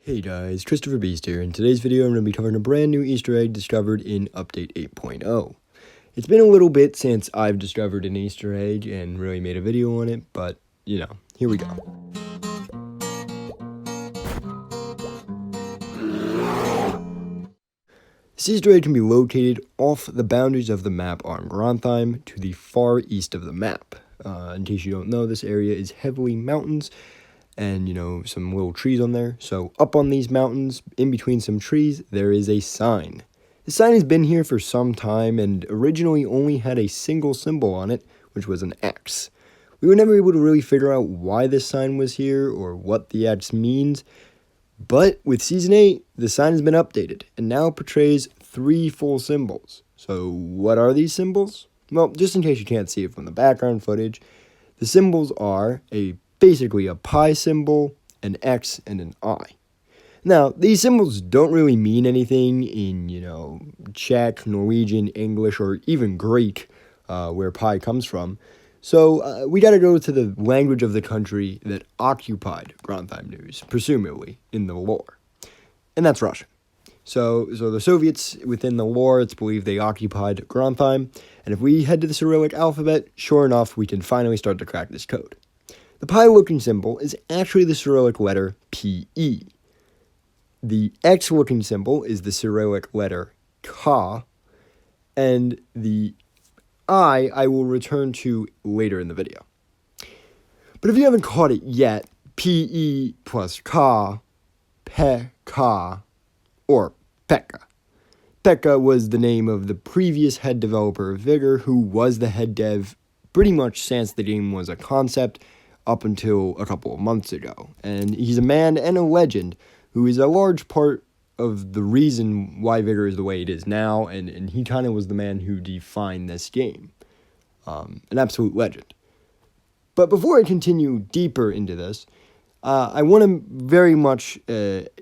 Hey guys, Christopher Beast here. In today's video, I'm going to be covering a brand new Easter egg discovered in Update 8.0. It's been a little bit since I've discovered an Easter egg and really made a video on it, but, here we go. This Easter egg can be located off the boundaries of the map on Grontheim to the far east of the map. In case you don't know, this area is heavily mountains, and, some little trees on there. So up on these mountains, in between some trees, there is a sign. The sign has been here for some time and originally only had a single symbol on it, which was an X. We were never able to really figure out why this sign was here or what the X means, but with Season 8, the sign has been updated and now portrays 3 full symbols. So what are these symbols? Well, just in case you can't see it from the background footage, the symbols are basically a pi symbol, an X, and an I. Now, these symbols don't really mean anything in, Czech, Norwegian, English, or even Greek, where pi comes from. So we got to go to the language of the country that occupied Grontheim News, presumably in the lore, and that's Russian. So the Soviets, within the lore, it's believed they occupied Grontheim, and if we head to the Cyrillic alphabet, sure enough, we can finally start to crack this code. The pi-looking symbol is actually the Cyrillic letter PE. The X-looking symbol is the Cyrillic letter Ka, and the I will return to later in the video. But if you haven't caught it yet, PE plus Ka, Pekka, or Pekka. Pekka was the name of the previous head developer of Vigor, who was the head dev pretty much since the game was a concept, up until a couple of months ago. And he's a man and a legend who is a large part of the reason why Vigor is the way it is now, and he kind of was the man who defined this game. An absolute legend. But before I continue deeper into this, I want to very much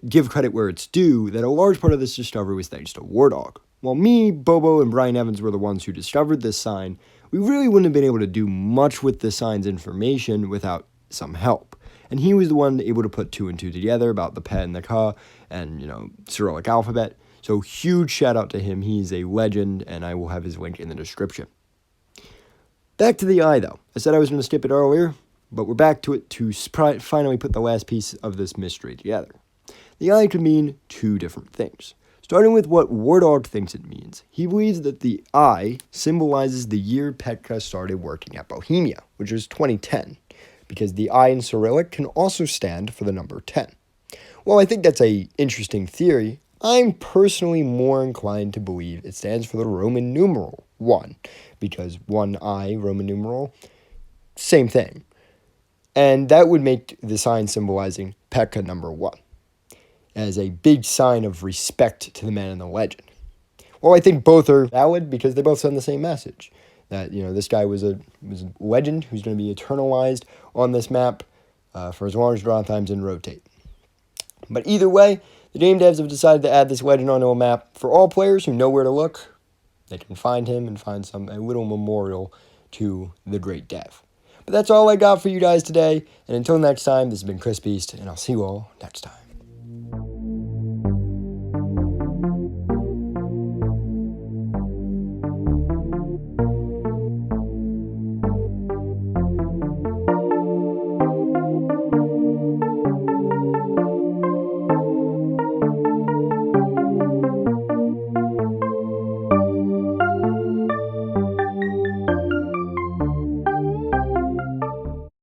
give credit where it's due that a large part of this discovery was thanks to Wardog. While me, Bobo, and Brian Evans were the ones who discovered this sign, we really wouldn't have been able to do much with the sign's information without some help. And he was the one able to put 2 and 2 together about the Pe and the Ka and, Cyrillic alphabet. So huge shout out to him. He's a legend, and I will have his link in the description. Back to the I, though. I said I was going to skip it earlier, but we're back to it to finally put the last piece of this mystery together. The I could mean 2 different things. Starting with what Wardog thinks it means, he believes that the I symbolizes the year Petka started working at Bohemia, which was 2010, because the I in Cyrillic can also stand for the number 10. While I think that's an interesting theory, I'm personally more inclined to believe it stands for the Roman numeral 1, because 1I, Roman numeral, same thing. And that would make the sign symbolizing Petka number 1. As a big sign of respect to the man and the legend. Well, I think both are valid because they both send the same message. That, this guy was a legend who's going to be eternalized on this map for as long as Grontheim's in rotate. But either way, the game devs have decided to add this legend onto a map for all players who know where to look. They can find him and find a little memorial to the great dev. But that's all I got for you guys today. And until next time, this has been Chris Beast, and I'll see you all next time.